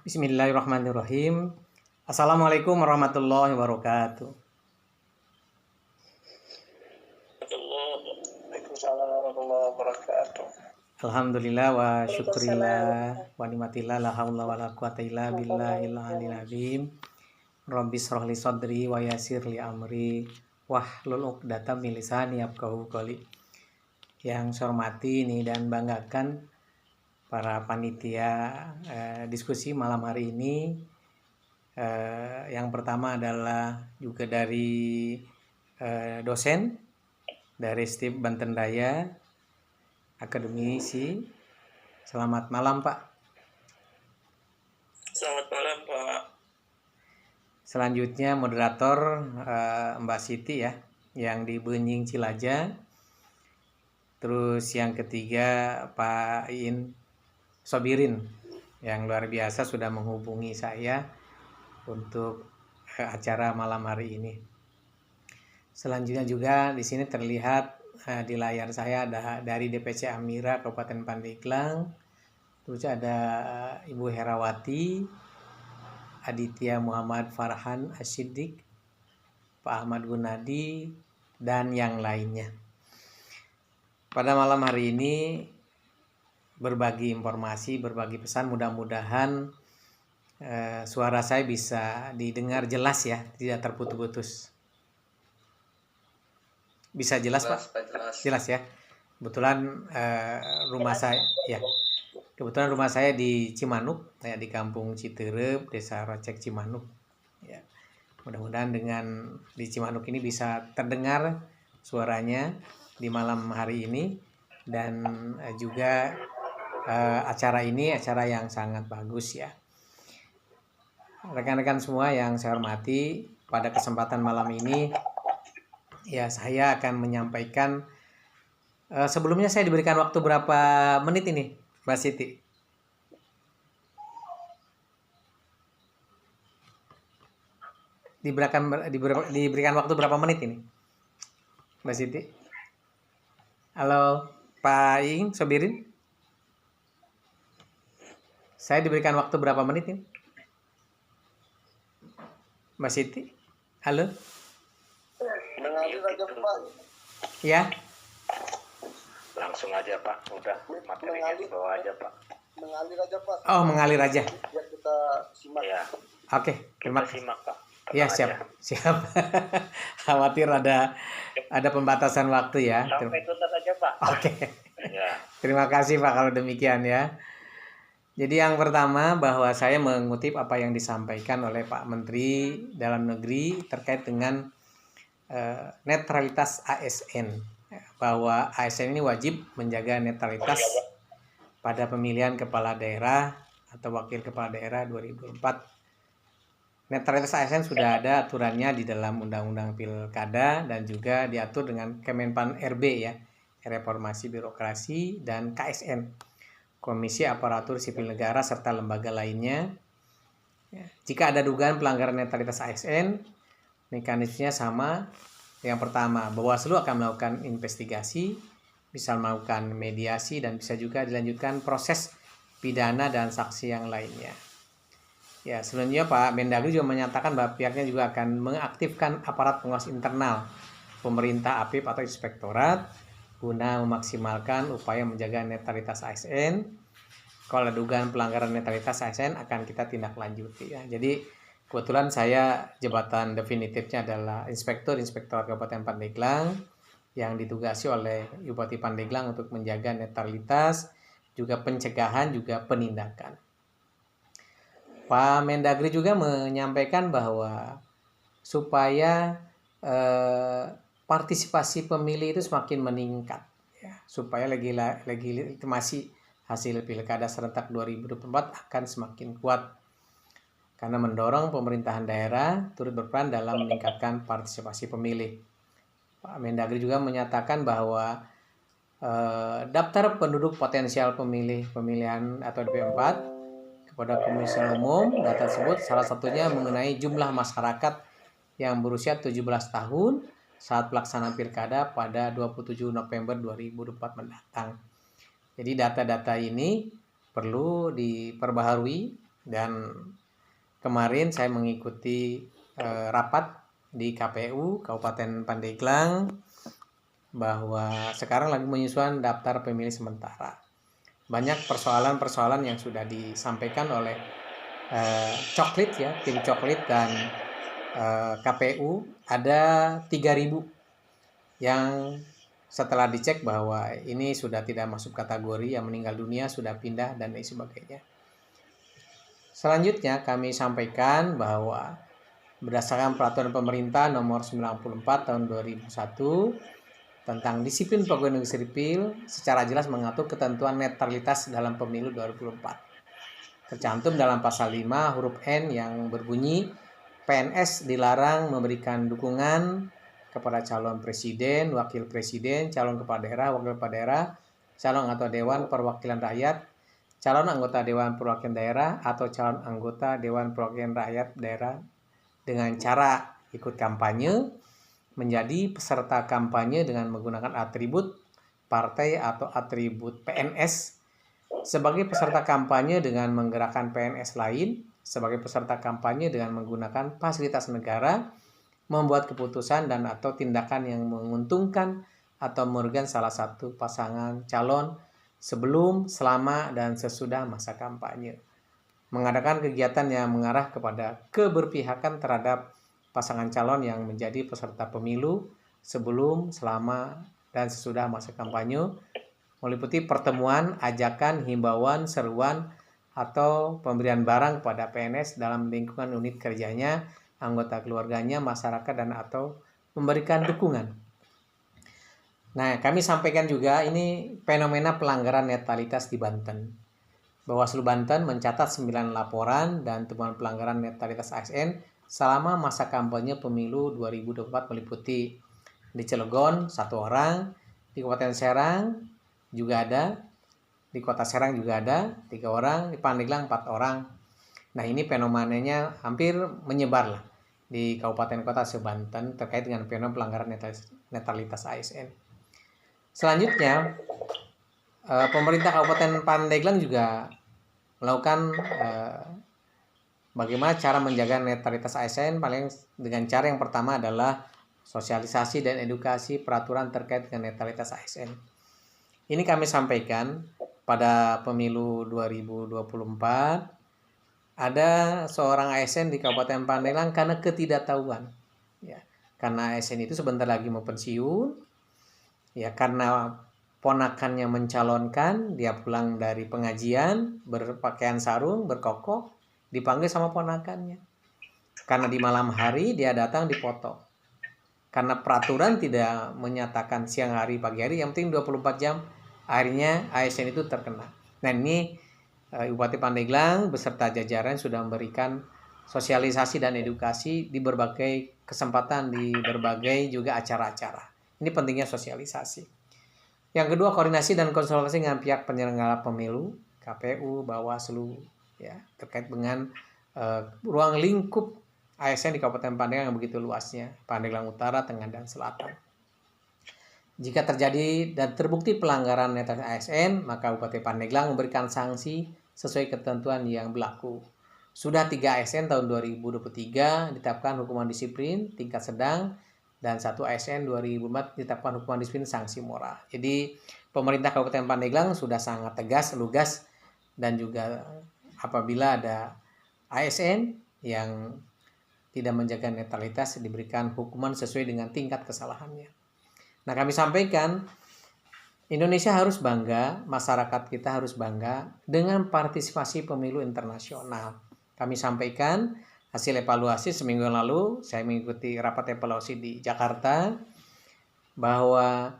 Bismillahirrahmanirrahim. Assalamualaikum warahmatullahi wabarakatuh. Waalaikumsalam warahmatullahi wabarakatuh. Alhamdulillah wa syukurillah wa nikmatillah la haula wala quwata illa billahil aliyil azim. Rabbi shrah li sadri wa yassir li amri wahlul 'uqdatam min lisani yafqahu qawli. Yang saya hormati ini dan banggakan para panitia diskusi malam hari ini. Yang pertama adalah juga dari dosen dari STIP Banten Raya, akademisi. Selamat malam Pak. Selamat malam Pak. Selanjutnya moderator Mbak Siti ya, yang di Benying Cilaja. Terus yang ketiga Pak Iin Sobirin yang luar biasa sudah menghubungi saya untuk acara malam hari ini. Selanjutnya juga di sini terlihat di layar saya ada dari DPC Amira Kabupaten Pandeglang. Terus ada Ibu Herawati, Aditya Muhammad Farhan Asyidik, Pak Ahmad Gunadi, dan yang lainnya. Pada malam hari ini berbagi informasi, berbagi pesan, mudah-mudahan suara saya bisa didengar jelas ya, tidak terputus-putus. Bisa jelas Pak? Jelas ya. Kebetulan rumah saya ya. Kebetulan rumah saya di Cimanuk, ya, di Kampung Citerep, Desa Rocek Cimanuk. Ya. Mudah-mudahan dengan di Cimanuk ini bisa terdengar suaranya di malam hari ini, dan juga acara ini acara yang sangat bagus ya. Rekan-rekan semua yang saya hormati, pada kesempatan malam ini ya saya akan menyampaikan sebelumnya saya diberikan waktu berapa menit ini Mbak Siti? Diberikan waktu berapa menit ini Mbak Siti? Halo Pak Iing Sobirin, saya diberikan waktu berapa menit ini? Mbak Siti? Halo? Mengalir aja Pak. Ya? Langsung aja Pak, udah materinya dibawa aja Pak. Mengalir aja Pak. Oh, mengalir aja. Biar kita simak. Ya, Oke, terima kita simak Pak. Ya, siap. Siap. Khawatir ada pembatasan waktu ya. Sampai tuntas aja Pak. Oke. Ya. Terima kasih Pak kalau demikian ya. Jadi yang pertama bahwa saya mengutip apa yang disampaikan oleh Pak Menteri Dalam Negeri terkait dengan netralitas ASN, bahwa ASN ini wajib menjaga netralitas pada pemilihan kepala daerah atau wakil kepala daerah 2024. Netralitas ASN sudah ada aturannya di dalam Undang-Undang Pilkada dan juga diatur dengan Kemenpan RB ya, Reformasi Birokrasi, dan KSN, Komisi Aparatur Sipil Negara, serta lembaga lainnya. Jika ada dugaan pelanggaran netralitas ASN, mekanismenya sama. Yang pertama, Bawaslu akan melakukan investigasi, bisa melakukan mediasi, dan bisa juga dilanjutkan proses pidana dan saksi yang lainnya. Ya, selanjutnya Pak Mendagri juga menyatakan bahwa pihaknya juga akan mengaktifkan aparat pengawas internal pemerintah APIP atau inspektorat guna memaksimalkan upaya menjaga netralitas ASN. Kalau ada dugaan pelanggaran netralitas ASN akan kita tindak lanjuti ya. Jadi kebetulan saya jabatan definitifnya adalah Inspektur Kabupaten Pandeglang yang ditugasi oleh Bupati Pandeglang untuk menjaga netralitas, juga pencegahan, juga penindakan. Pak Mendagri juga menyampaikan bahwa supaya partisipasi pemilih itu semakin meningkat ya, supaya legitimasi hasil pilkada serentak 2024 akan semakin kuat karena mendorong pemerintahan daerah turut berperan dalam meningkatkan partisipasi pemilih. Pak Mendagri juga menyatakan bahwa daftar penduduk potensial pemilihan atau DP4 kepada Komisi Umum data tersebut salah satunya mengenai jumlah masyarakat yang berusia 17 tahun saat pelaksanaan pilkada pada 27 November 2024 mendatang. Jadi data-data ini perlu diperbaharui Dan kemarin saya mengikuti rapat di KPU Kabupaten Pandeglang bahwa sekarang lagi menyusun daftar pemilih sementara. Banyak persoalan-persoalan yang sudah disampaikan oleh Coklit ya, tim Coklit dan KPU. Ada 3.000 yang setelah dicek bahwa ini sudah tidak masuk kategori, yang meninggal dunia sudah pindah dan lain sebagainya. Selanjutnya kami sampaikan bahwa berdasarkan peraturan pemerintah nomor 94 tahun 2001 tentang disiplin pegawai negeri sipil secara jelas mengatur ketentuan netralitas dalam pemilu 2024. Tercantum dalam pasal 5 huruf N yang berbunyi PNS dilarang memberikan dukungan kepada calon presiden, wakil presiden, calon kepala daerah, wakil kepala daerah, calon anggota Dewan Perwakilan Rakyat, calon anggota Dewan Perwakilan Daerah, atau calon anggota Dewan Perwakilan Rakyat Daerah dengan cara ikut kampanye, menjadi peserta kampanye dengan menggunakan atribut partai atau atribut PNS, sebagai peserta kampanye dengan menggerakkan PNS lain, sebagai peserta kampanye dengan menggunakan fasilitas negara, membuat keputusan dan atau tindakan yang menguntungkan atau merugikan salah satu pasangan calon sebelum, selama, dan sesudah masa kampanye. Mengadakan kegiatan yang mengarah kepada keberpihakan terhadap pasangan calon yang menjadi peserta pemilu sebelum, selama, dan sesudah masa kampanye, meliputi pertemuan, ajakan, himbauan, seruan, atau pemberian barang kepada PNS dalam lingkungan unit kerjanya, anggota keluarganya, masyarakat, dan atau memberikan dukungan. Nah, kami sampaikan juga ini fenomena pelanggaran netralitas di Banten. Bawaslu Banten mencatat 9 laporan dan temuan pelanggaran netralitas ASN selama masa kampanye pemilu 2024 meliputi di Cilegon 1 orang, di Kabupaten Serang juga ada, di Kota Serang juga ada 3 orang, di Pandeglang 4 orang. Nah, ini fenomenanya hampir menyebar lah di kabupaten kota se-Banten terkait dengan fenomena pelanggaran netralitas ASN. Selanjutnya, pemerintah Kabupaten Pandeglang juga melakukan bagaimana cara menjaga netralitas ASN, paling dengan cara yang pertama adalah sosialisasi dan edukasi peraturan terkait dengan netralitas ASN. Ini kami sampaikan pada pemilu 2024. Ada seorang ASN di Kabupaten Pandeglang karena ketidaktahuan, ya, karena ASN itu sebentar lagi mau pensiun, ya, karena ponakannya mencalonkan, dia pulang dari pengajian berpakaian sarung, berkokok, dipanggil sama ponakannya, karena di malam hari dia datang dipotong, karena peraturan tidak menyatakan siang hari pagi hari, yang penting 24 jam, akhirnya ASN itu terkena. Nah, ini Bupati Pandeglang beserta jajaran sudah memberikan sosialisasi dan edukasi di berbagai kesempatan, di berbagai juga acara-acara. Ini pentingnya sosialisasi. Yang kedua, koordinasi dan konsultasi dengan pihak penyelenggara pemilu, KPU, Bawaslu, ya, terkait dengan ruang lingkup ASN di Kabupaten Pandeglang yang begitu luasnya, Pandeglang Utara, Tengah, dan Selatan. Jika terjadi dan terbukti pelanggaran netralitas ASN, maka Bupati Pandeglang memberikan sanksi sesuai ketentuan yang berlaku. Sudah 3 ASN tahun 2023 ditetapkan hukuman disiplin tingkat sedang, dan 1 ASN 2004 ditetapkan hukuman disiplin sanksi moral. Jadi pemerintah Kabupaten Pandeglang sudah sangat tegas, lugas, dan juga apabila ada ASN yang tidak menjaga netralitas diberikan hukuman sesuai dengan tingkat kesalahannya. Nah, kami sampaikan Indonesia harus bangga, masyarakat kita harus bangga dengan partisipasi pemilu internasional. Kami sampaikan hasil evaluasi seminggu yang lalu, saya mengikuti rapat evaluasi di Jakarta, bahwa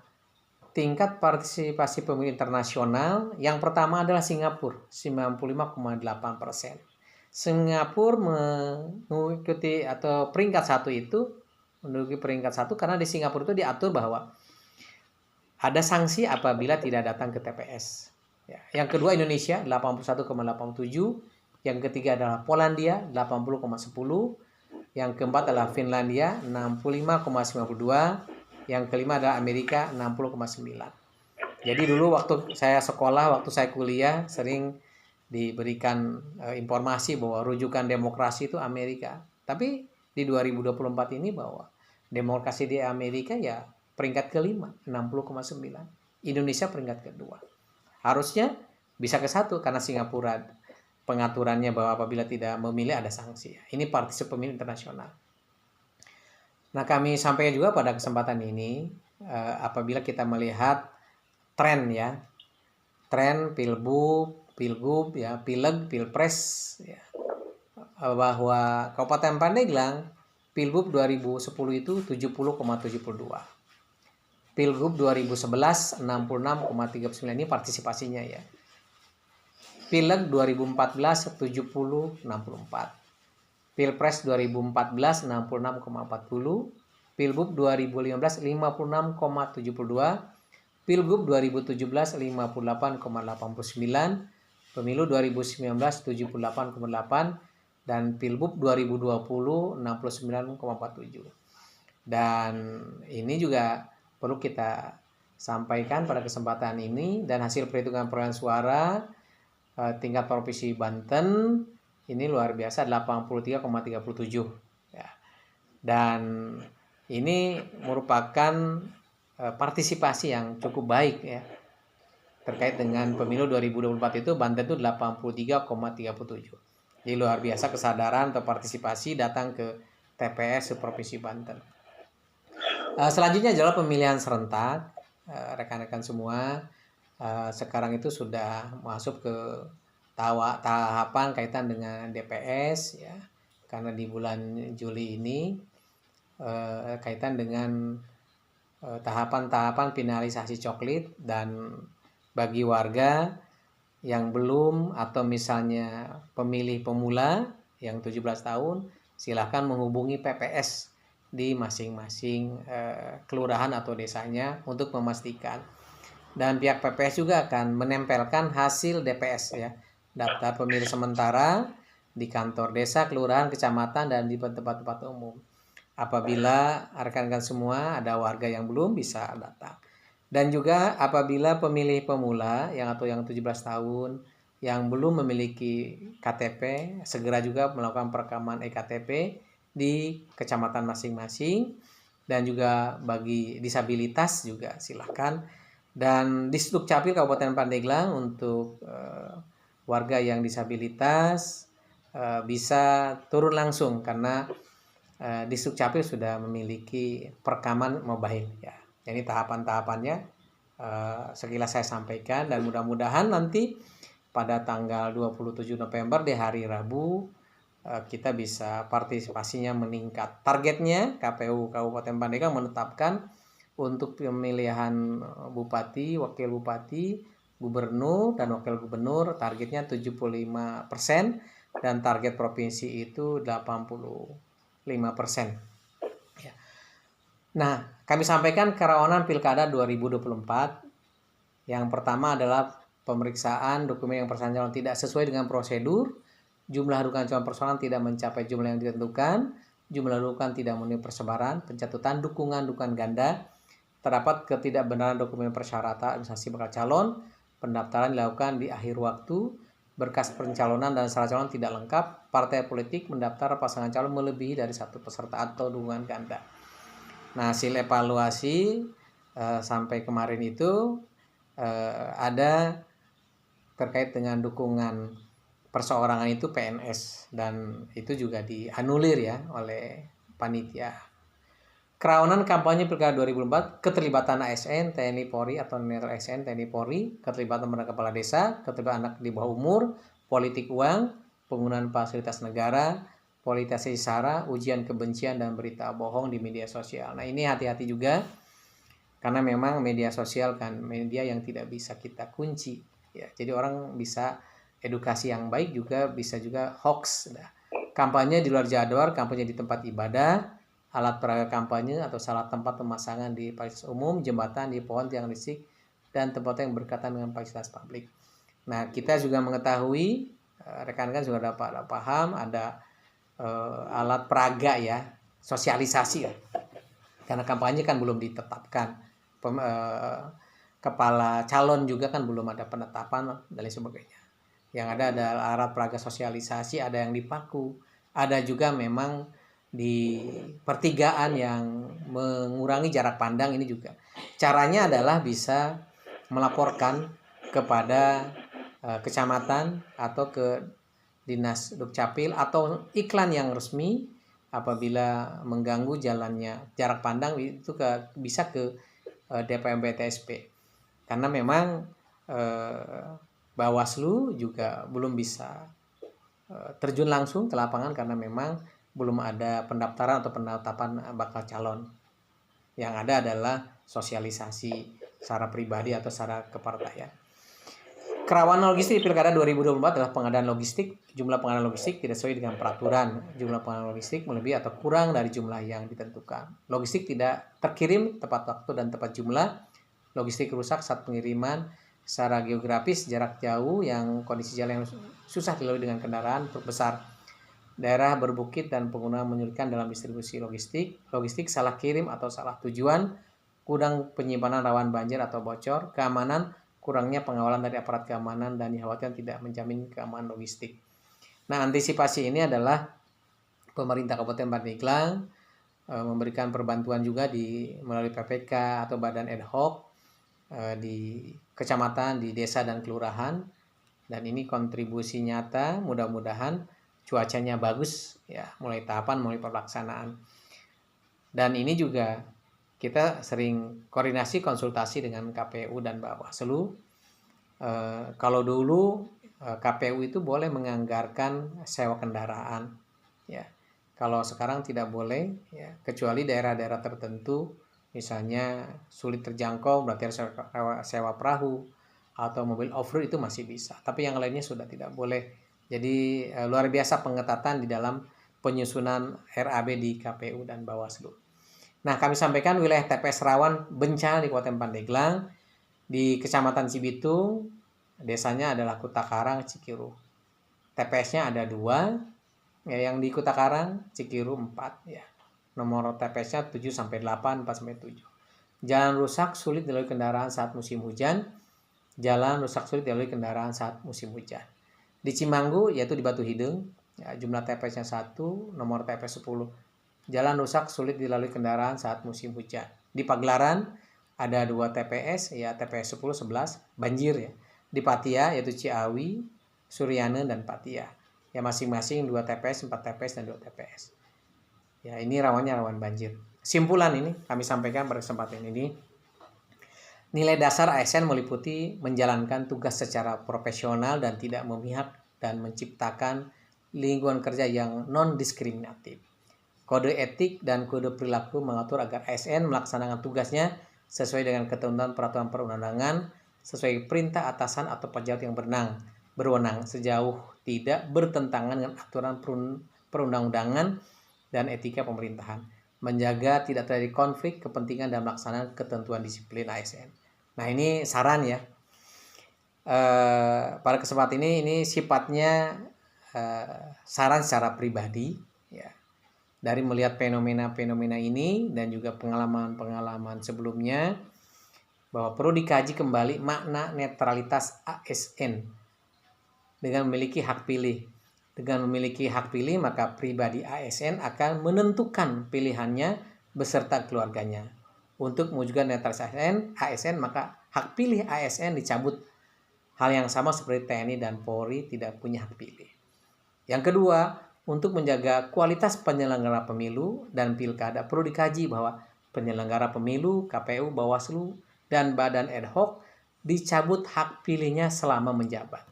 tingkat partisipasi pemilu internasional yang pertama adalah Singapura, 95,8%. Singapura mengikuti atau peringkat 1 itu, menduduki peringkat 1 karena di Singapura itu diatur bahwa ada sanksi apabila tidak datang ke TPS. Ya. Yang kedua Indonesia 81,87, yang ketiga adalah Polandia 80,10, yang keempat adalah Finlandia 65,92, yang kelima adalah Amerika 60,9. Jadi dulu waktu saya sekolah, waktu saya kuliah sering diberikan informasi bahwa rujukan demokrasi itu Amerika. Tapi di 2024 ini bahwa demokrasi di Amerika ya peringkat kelima, 60,9. Indonesia peringkat kedua. Harusnya bisa ke satu karena Singapura pengaturannya bahwa apabila tidak memilih ada sanksi. Ini Partisi Pemilih Internasional. Nah, kami sampaikan juga pada kesempatan ini apabila kita melihat tren ya, tren pilgub ya, pileg, pilpres ya, bahwa Kabupaten Pandeglang pilgub 2010 itu 70,72. Pilgub 2011 66,39, ini partisipasinya ya. Pileg 2014 70,64. Pilpres 2014 66,40. Pilgub 2015 56,72. Pilgub 2017 58,89. Pemilu 2019 78,8 dan Pilgub 2020 69,47. Dan ini juga perlu kita sampaikan pada kesempatan ini, dan hasil perhitungan perolehan suara tingkat provinsi Banten ini luar biasa 83,37 ya. Dan ini merupakan partisipasi yang cukup baik ya. Terkait dengan pemilu 2024 itu Banten itu 83,37. Jadi luar biasa kesadaran atau partisipasi datang ke TPS Provinsi Banten. Selanjutnya adalah pemilihan serentak. Rekan-rekan semua, sekarang itu sudah masuk ke tahapan kaitan dengan DPS ya. Karena di bulan Juli ini kaitan dengan tahapan-tahapan finalisasi coklit, dan bagi warga yang belum atau misalnya pemilih pemula yang 17 tahun, silakan menghubungi PPS di masing-masing kelurahan atau desanya untuk memastikan. Dan pihak PPS juga akan menempelkan hasil DPS ya, daftar pemilih sementara di kantor desa, kelurahan, kecamatan, dan di tempat-tempat umum. Apabila rekan-rekan semua ada warga yang belum, bisa datang. Dan juga apabila pemilih pemula yang 17 tahun yang belum memiliki KTP, segera juga melakukan perekaman eKTP di kecamatan masing-masing. Dan juga bagi disabilitas juga silakan. Dan di Dukcapil Kabupaten Pandeglang untuk warga yang disabilitas bisa turun langsung karena di Dukcapil sudah memiliki perekaman mobile ya. Jadi tahapan-tahapannya sekilas saya sampaikan, dan mudah-mudahan nanti pada tanggal 27 November di hari Rabu kita bisa partisipasinya meningkat. Targetnya KPU Kabupaten Pandeglang menetapkan untuk pemilihan bupati, wakil bupati, gubernur, dan wakil gubernur targetnya 75% dan target provinsi itu 85%. Ya. Nah, kami sampaikan kerawanan Pilkada 2024. Yang pertama adalah pemeriksaan dokumen yang pasangan calon tidak sesuai dengan prosedur. Jumlah dukungan calon persoalan tidak mencapai jumlah yang ditentukan, jumlah dukungan tidak memenuhi persebaran, pencatutan dukungan ganda, terdapat ketidakbenaran dokumen persyaratan administrasi bakal calon, pendaftaran dilakukan di akhir waktu, berkas pencalonan dan syarat calon tidak lengkap, partai politik mendaftar pasangan calon melebihi dari satu peserta atau dukungan ganda. Nah, hasil evaluasi sampai kemarin itu ada terkait dengan dukungan perseorangan itu PNS, dan itu juga dianulir ya oleh panitia. Kerawanan kampanye Pilkada 2004, keterlibatan ASN, TNI Polri atau netral ASN, TNI Polri, keterlibatan pada kepala desa, keterlibatan anak di bawah umur, politik uang, penggunaan fasilitas negara, politisasi sara, ujian kebencian, dan berita bohong di media sosial. Nah, ini hati-hati juga karena memang media sosial kan media yang tidak bisa kita kunci ya. Jadi orang bisa edukasi yang baik, juga bisa juga hoax. Nah, kampanye di luar jadwal, kampanye di tempat ibadah, alat peraga kampanye atau salah tempat pemasangan di fasilitas umum, jembatan, di pohon, tiang listrik, dan tempat yang berkaitan dengan fasilitas publik. Nah, kita juga mengetahui, rekan-rekan juga dapat paham, ada alat peraga ya, sosialisasi ya. Karena kampanye kan belum ditetapkan, kepala calon juga kan belum ada penetapan dan lain sebagainya. Yang ada alat peraga sosialisasi, ada yang di paku, ada juga memang di pertigaan yang mengurangi jarak pandang. Ini juga caranya adalah bisa melaporkan kepada kecamatan atau ke Dinas Dukcapil atau iklan yang resmi apabila mengganggu jalannya jarak pandang itu bisa ke DPM BTSP. Karena memang Bawaslu juga belum bisa terjun langsung ke lapangan karena memang belum ada pendaftaran atau penetapan bakal calon. Yang ada adalah sosialisasi secara pribadi atau secara kepartaian. Kerawanan logistik di Pilkada 2024 adalah pengadaan logistik. Jumlah pengadaan logistik tidak sesuai dengan peraturan. Jumlah pengadaan logistik melebihi atau kurang dari jumlah yang ditentukan. Logistik tidak terkirim tepat waktu dan tepat jumlah. Logistik rusak saat pengiriman secara geografis, jarak jauh yang kondisi jalan yang susah dilalui dengan kendaraan besar. Daerah berbukit dan pengguna menyulitkan dalam distribusi logistik. Logistik salah kirim atau salah tujuan. Kurang penyimpanan rawan banjir atau bocor. Keamanan, kurangnya pengawalan dari aparat keamanan dan dikhawatirkan tidak menjamin keamanan logistik. Nah, antisipasi ini adalah pemerintah Kabupaten Pandeglang memberikan perbantuan juga melalui PPK atau badan ad hoc di kecamatan, di desa dan kelurahan. Dan ini kontribusi nyata, mudah-mudahan cuacanya bagus ya, mulai tahapan, mulai pelaksanaan. Dan ini juga kita sering koordinasi konsultasi dengan KPU dan Bawaslu. Kalau dulu KPU itu boleh menganggarkan sewa kendaraan, ya. Kalau sekarang tidak boleh, ya, kecuali daerah-daerah tertentu, misalnya sulit terjangkau, berarti harus sewa perahu atau mobil off-road itu masih bisa. Tapi yang lainnya sudah tidak boleh. Jadi luar biasa pengetatan di dalam penyusunan RAB di KPU dan Bawaslu. Nah, kami sampaikan wilayah TPS rawan bencana di Kabupaten Pandeglang, di Kecamatan Cibitung, desanya adalah Kutakarang, Cikiru. TPS-nya ada 2, ya, yang di Kutakarang, Cikiru 4, ya. Nomor TPS-nya 7-8, 4-7. Jalan rusak sulit dilalui kendaraan saat musim hujan. Jalan rusak sulit dilalui kendaraan saat musim hujan. Di Cimanggu, yaitu di Batu Hideng, ya, jumlah TPS-nya 1, nomor TPS 10. Jalan rusak sulit dilalui kendaraan saat musim hujan. Di Pagelaran ada 2 TPS, ya, TPS 10, 11, banjir ya. Di Patia yaitu Ciawi, Suryane dan Patia. Ya, masing-masing 2 TPS, 4 TPS dan 2 TPS. Ya, ini rawan banjir. Simpulan ini kami sampaikan pada kesempatan ini. Nilai dasar ASN meliputi menjalankan tugas secara profesional dan tidak memihak dan menciptakan lingkungan kerja yang non-diskriminatif. Kode etik dan kode perilaku mengatur agar ASN melaksanakan tugasnya sesuai dengan ketentuan peraturan perundang-undangan, sesuai perintah atasan atau pejabat yang berwenang sejauh tidak bertentangan dengan aturan perundang-undangan dan etika pemerintahan. Menjaga tidak terjadi konflik kepentingan dalam melaksanakan ketentuan disiplin ASN. Nah, ini saran ya. Pada kesempatan ini sifatnya saran secara pribadi ya. Dari melihat fenomena-fenomena ini dan juga pengalaman-pengalaman sebelumnya, bahwa perlu dikaji kembali makna netralitas ASN dengan memiliki hak pilih. Dengan memiliki hak pilih, maka pribadi ASN akan menentukan pilihannya beserta keluarganya. Untuk mewujudkan netralitas ASN, maka hak pilih ASN dicabut. Hal yang sama seperti TNI dan Polri tidak punya hak pilih. Yang kedua, untuk menjaga kualitas penyelenggara pemilu dan pilkada, perlu dikaji bahwa penyelenggara pemilu, KPU, Bawaslu, dan badan ad hoc dicabut hak pilihnya selama menjabat.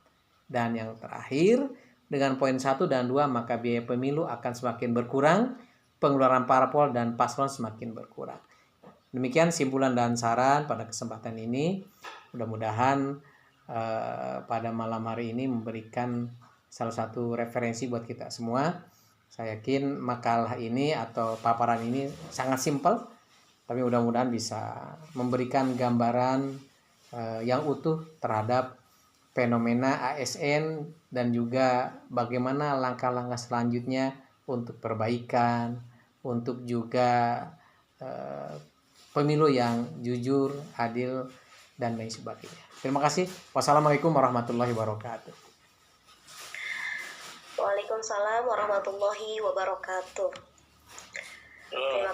Dan yang terakhir, dengan poin 1 dan 2, maka biaya pemilu akan semakin berkurang, pengeluaran parpol dan paslon semakin berkurang. Demikian simpulan dan saran pada kesempatan ini. Mudah-mudahan pada malam hari ini memberikan salah satu referensi buat kita semua. Saya yakin makalah ini atau paparan ini sangat simpel, tapi mudah-mudahan bisa memberikan gambaran yang utuh terhadap fenomena ASN dan juga bagaimana langkah-langkah selanjutnya untuk perbaikan, untuk juga pemilu yang jujur, adil, dan lain sebagainya. Terima kasih. Wassalamualaikum warahmatullahi wabarakatuh. Waalaikumsalam warahmatullahi wabarakatuh. Terima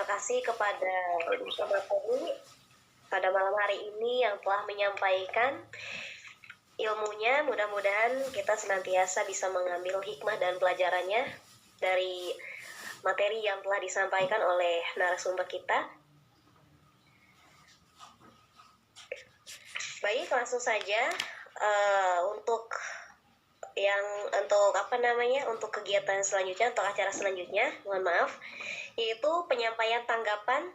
kasih kepada Sobat Peri pada malam hari ini yang telah menyampaikan ilmunya. Mudah-mudahan kita senantiasa bisa mengambil hikmah dan pelajarannya dari materi yang telah disampaikan oleh narasumber kita. Baik, langsung saja untuk kegiatan selanjutnya, untuk acara selanjutnya, mohon maaf, yaitu penyampaian tanggapan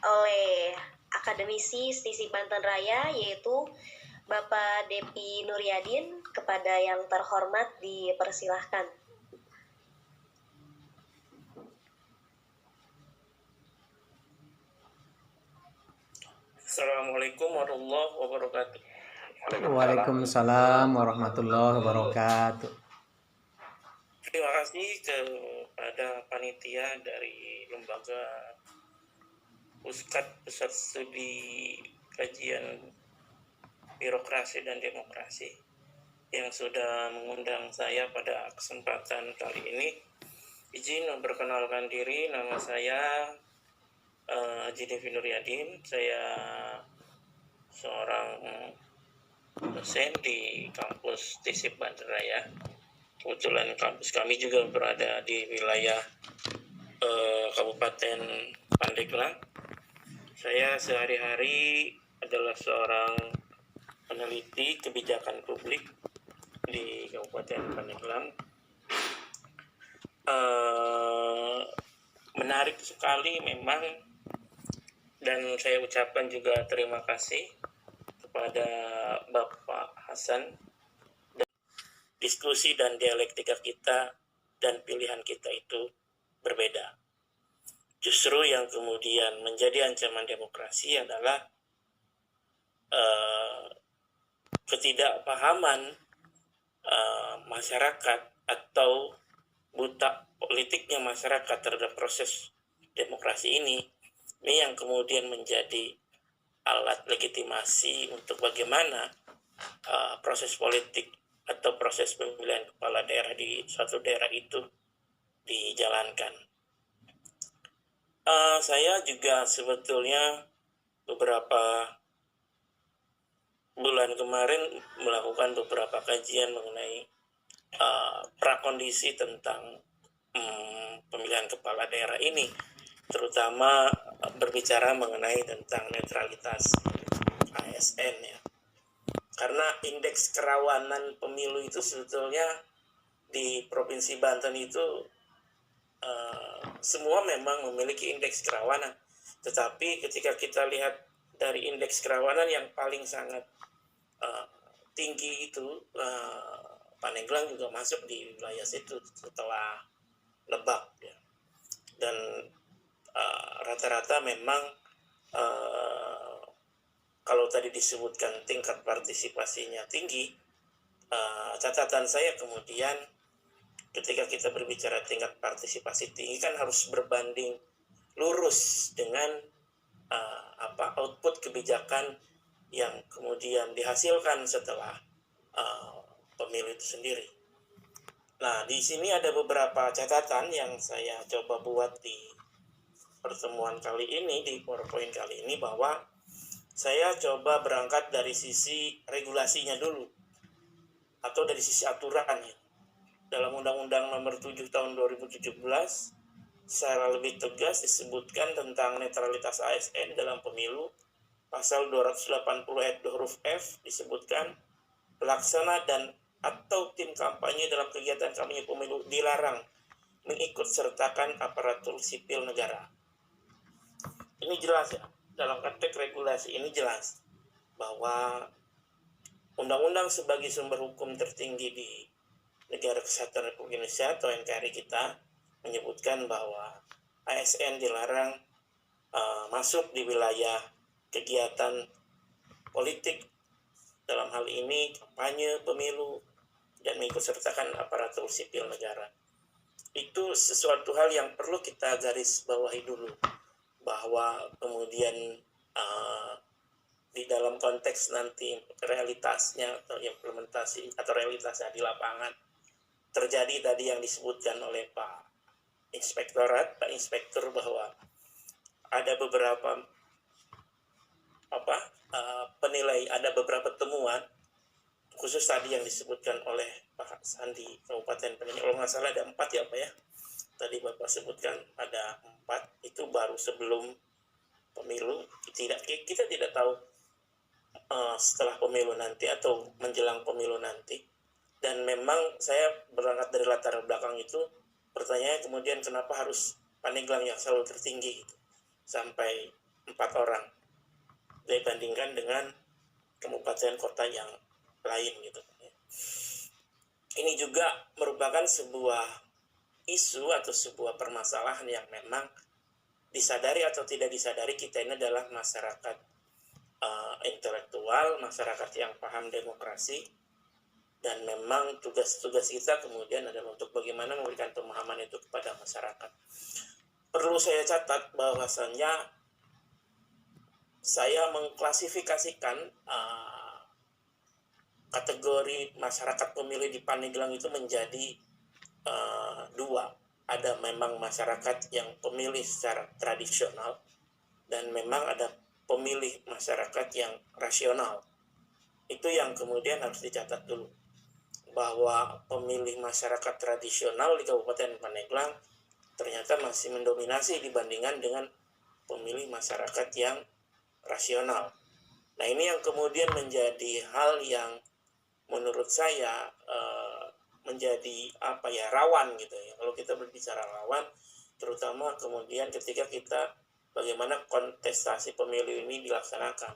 oleh akademisi Stisi Banten Raya, yaitu Bapak Depi Nuryadin. Kepada yang terhormat dipersilahkan. Assalamualaikum warahmatullahi wabarakatuh. Waalaikumsalam warahmatullahi wabarakatuh. Terima kasih kepada panitia dari lembaga Pusat Studi Kajian Birokrasi dan Demokrasi yang sudah mengundang saya pada kesempatan kali ini. Izin memperkenalkan diri, nama saya Haji Devi Nuryadin. Saya seorang dosen di kampus TISIP Banten Raya. Kebetulan kampus kami juga berada di wilayah Kabupaten Pandeglang. Saya sehari-hari adalah seorang peneliti kebijakan publik di Kabupaten Pandeglang. Menarik sekali memang, dan saya ucapkan juga terima kasih kepada Bapak Hasan. Diskusi dan dialektika kita dan pilihan kita itu berbeda. Justru yang kemudian menjadi ancaman demokrasi adalah ketidakpahaman masyarakat atau buta politiknya masyarakat terhadap proses demokrasi ini yang kemudian menjadi alat legitimasi untuk bagaimana proses politik atau proses pemilihan kepala daerah di suatu daerah itu dijalankan. Saya juga sebetulnya beberapa bulan kemarin melakukan beberapa kajian mengenai prakondisi tentang pemilihan kepala daerah ini, terutama berbicara mengenai tentang netralitas ASN ya. Karena indeks kerawanan pemilu itu sebetulnya di Provinsi Banten itu semua memang memiliki indeks kerawanan. Tetapi ketika kita lihat dari indeks kerawanan yang paling sangat tinggi itu, Pandeglang juga masuk di wilayah situ setelah Lebak ya. Dan rata-rata memang kalau tadi disebutkan tingkat partisipasinya tinggi, catatan saya kemudian ketika kita berbicara tingkat partisipasi tinggi kan harus berbanding lurus dengan output kebijakan yang kemudian dihasilkan setelah pemilu itu sendiri. Nah, di sini ada beberapa catatan yang saya coba buat di pertemuan kali ini, di PowerPoint kali ini, bahwa saya coba berangkat dari sisi regulasinya dulu, atau dari sisi aturannya. Dalam Undang-Undang Nomor 7 Tahun 2017, secara lebih tegas disebutkan tentang netralitas ASN dalam pemilu. Pasal 280 ayat 2 huruf F disebutkan pelaksana dan atau tim kampanye dalam kegiatan kampanye pemilu dilarang mengikut sertakan aparatur sipil negara. Ini jelas ya, dalam konteks regulasi ini jelas bahwa undang-undang sebagai sumber hukum tertinggi di Negara Kesatuan Republik Indonesia atau NKRI kita menyebutkan bahwa ASN dilarang masuk di wilayah kegiatan politik, dalam hal ini kampanye pemilu, dan mengikut sertakan aparatur sipil negara. Itu sesuatu hal yang perlu kita garis bawahi dulu, bahwa kemudian di dalam konteks nanti realitasnya atau implementasi atau realitasnya di lapangan terjadi tadi yang disebutkan oleh Pak Inspektur bahwa ada beberapa ada beberapa temuan khusus tadi yang disebutkan oleh Pak Sandi Kabupaten Penajam. Kalau nggak salah ada 4 ya Pak ya. Tadi Bapak sebutkan ada 4, itu baru sebelum pemilu. Kita tidak tahu setelah pemilu nanti atau menjelang pemilu nanti. Dan memang saya berangkat dari latar belakang itu, pertanyaannya kemudian kenapa harus Pandeglang yang selalu tertinggi gitu, sampai 4 orang dibandingkan dengan kabupaten kota yang lain gitu. Ini juga merupakan sebuah isu atau sebuah permasalahan yang memang disadari atau tidak disadari kita ini adalah masyarakat intelektual, masyarakat yang paham demokrasi, dan memang tugas-tugas kita kemudian adalah untuk bagaimana memberikan pemahaman itu kepada masyarakat. Perlu saya catat bahwasannya saya mengklasifikasikan kategori masyarakat pemilih di Pandeglang itu menjadi 2. Ada memang masyarakat yang pemilih secara tradisional dan memang ada pemilih masyarakat yang rasional. Itu yang kemudian harus dicatat dulu, bahwa pemilih masyarakat tradisional di Kabupaten Pandeglang ternyata masih mendominasi dibandingkan dengan pemilih masyarakat yang rasional. Nah, ini yang kemudian menjadi hal yang menurut saya menjadi rawan gitu ya. Kalau kita berbicara rawan, terutama kemudian ketika kita bagaimana kontestasi pemilu ini dilaksanakan,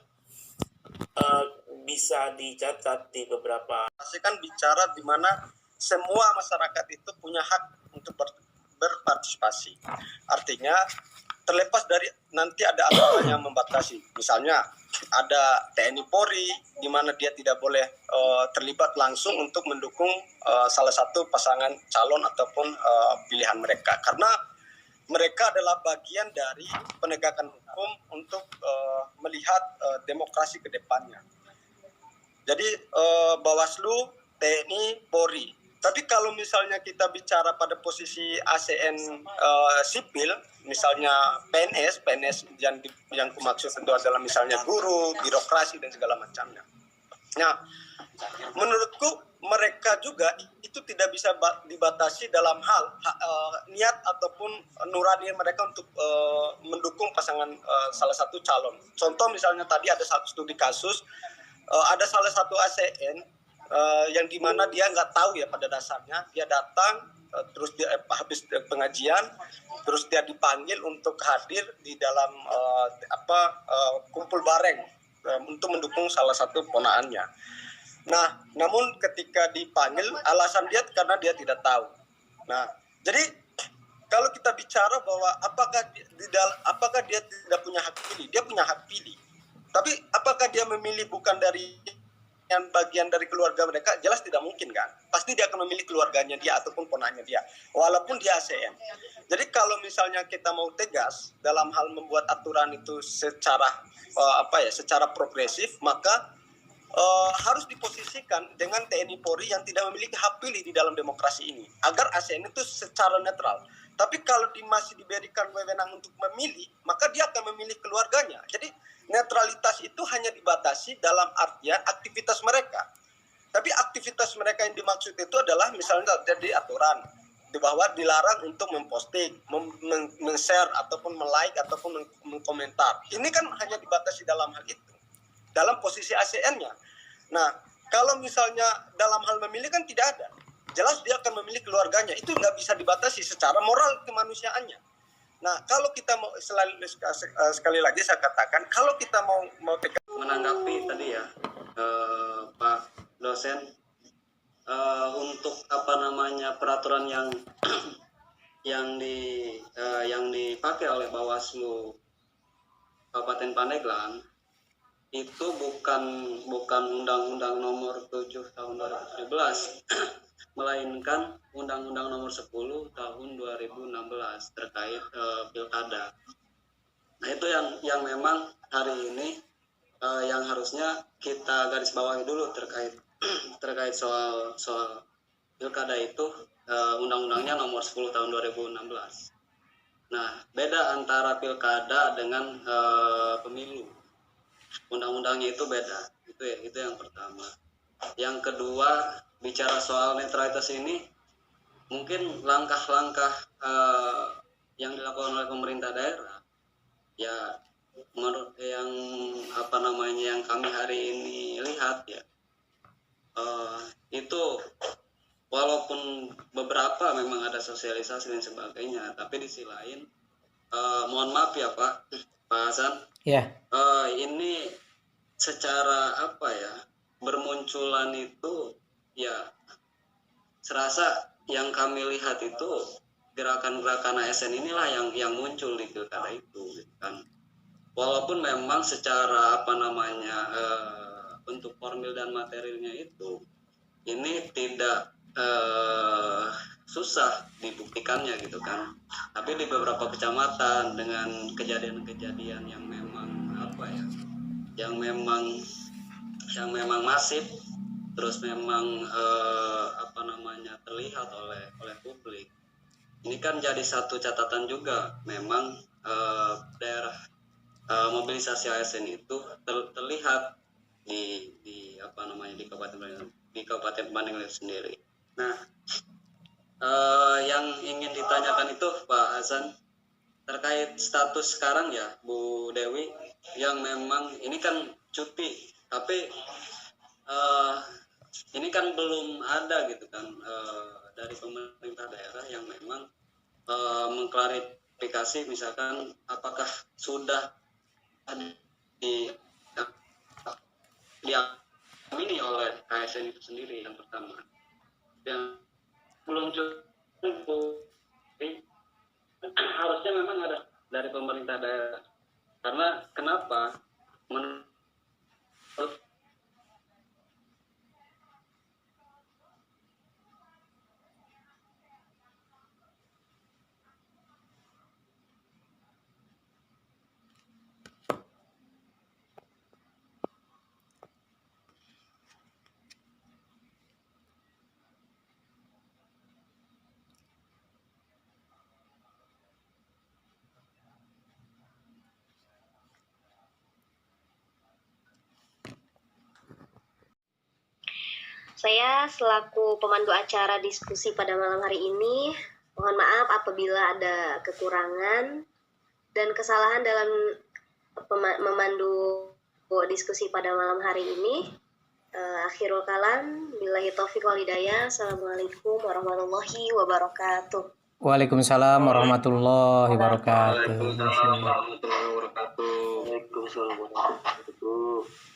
bisa dicatat di beberapa. Saya kan bicara di mana semua masyarakat itu punya hak untuk berpartisipasi. Artinya terlepas dari nanti ada aturan yang membatasi. Misalnya ada TNI Polri di mana dia tidak boleh terlibat langsung untuk mendukung salah satu pasangan calon ataupun pilihan mereka, karena mereka adalah bagian dari penegakan hukum untuk melihat demokrasi ke depannya. Jadi Bawaslu, TNI, Polri. Tapi kalau misalnya kita bicara pada posisi ASN sipil, misalnya PNS yang kumaksud tentu adalah misalnya guru, birokrasi dan segala macamnya. Nah, menurutku mereka juga itu tidak bisa dibatasi dalam hal niat ataupun nurani mereka untuk mendukung pasangan salah satu calon. Contoh misalnya tadi ada satu studi kasus, ada salah satu ASN yang dimana dia nggak tahu ya pada dasarnya, dia datang terus dia habis pengajian terus dia dipanggil untuk hadir di dalam kumpul bareng untuk mendukung salah satu ponaannya. Nah, namun ketika dipanggil alasan dia karena dia tidak tahu. Nah, jadi kalau kita bicara bahwa apakah dia tidak punya hak pilih? Dia punya hak pilih. Tapi apakah dia memilih bukan dari yang bagian dari keluarga mereka? Jelas tidak mungkin kan. Pasti dia akan memilih keluarganya dia ataupun ponanya dia, walaupun dia ASN. Jadi kalau misalnya kita mau tegas dalam hal membuat aturan itu secara secara progresif, maka harus diposisikan dengan TNI Polri yang tidak memiliki hak pilih di dalam demokrasi ini, agar ASN itu secara netral. Tapi kalau masih diberikan wewenang untuk memilih, maka dia akan memilih keluarganya. Jadi netralitas itu hanya dibatasi dalam artian aktivitas mereka. Tapi aktivitas mereka yang dimaksud itu adalah misalnya jadi aturan bahwa dilarang untuk memposting, men-share ataupun me-like ataupun mengkomentar. Ini kan hanya dibatasi dalam hal itu, dalam posisi ASN-nya. Nah, kalau misalnya dalam hal memilih kan tidak ada. Jelas dia akan memilih keluarganya. Itu nggak bisa dibatasi secara moral kemanusiaannya. Nah, kalau kita mau sekali lagi saya katakan, kalau kita mau menanggapi tadi ya Pak dosen, untuk peraturan yang dipakai oleh Bawaslu Kabupaten Pandeglang itu bukan Undang-Undang Nomor 7 Tahun 2017 melainkan Undang-Undang Nomor 10 Tahun 2016 terkait pilkada. Nah, itu yang memang hari ini yang harusnya kita garis bawahi dulu terkait soal pilkada itu, undang-undangnya nomor 10 tahun 2016. Nah, beda antara pilkada dengan pemilu. Undang-undangnya itu beda. Itu yang pertama. Yang kedua, bicara soal netralitas ini, mungkin langkah-langkah yang dilakukan oleh pemerintah daerah, ya menurut yang yang kami hari ini lihat ya, itu walaupun beberapa memang ada sosialisasi dan sebagainya, tapi di sisi lain, mohon maaf ya Pak Hasan, ini secara bermunculan itu ya serasa yang kami lihat itu gerakan-gerakan ASN inilah yang muncul di pilkada itu, gitu kan. Walaupun memang secara untuk formil dan materialnya itu ini tidak susah dibuktikannya gitu kan. Tapi di beberapa kecamatan dengan kejadian-kejadian yang memang yang memang masif, terus memang terlihat oleh publik. Ini kan jadi satu catatan juga, memang daerah mobilisasi ASN itu terlihat di Kabupaten Bandung sendiri. Nah, yang ingin ditanyakan itu Pak Hasan terkait status sekarang ya Bu Dewi, yang memang ini kan cuti, tapi ini kan belum ada gitu kan dari pemerintah daerah yang memang mengklarifikasi misalkan apakah sudah diamini oleh KSN itu sendiri. Yang pertama, yang belum cukup harusnya memang ada dari pemerintah daerah. Karena kenapa? Menurut Saya selaku pemandu acara diskusi pada malam hari ini, mohon maaf apabila ada kekurangan dan kesalahan dalam memandu diskusi pada malam hari ini. Akhirul kalam, billahi taufiq wal hidayah. Assalamualaikum warahmatullahi wabarakatuh. Waalaikumsalam warahmatullahi wabarakatuh. Waalaikumsalam warahmatullahi wabarakatuh. Waalaikumsalam warahmatullahi wabarakatuh.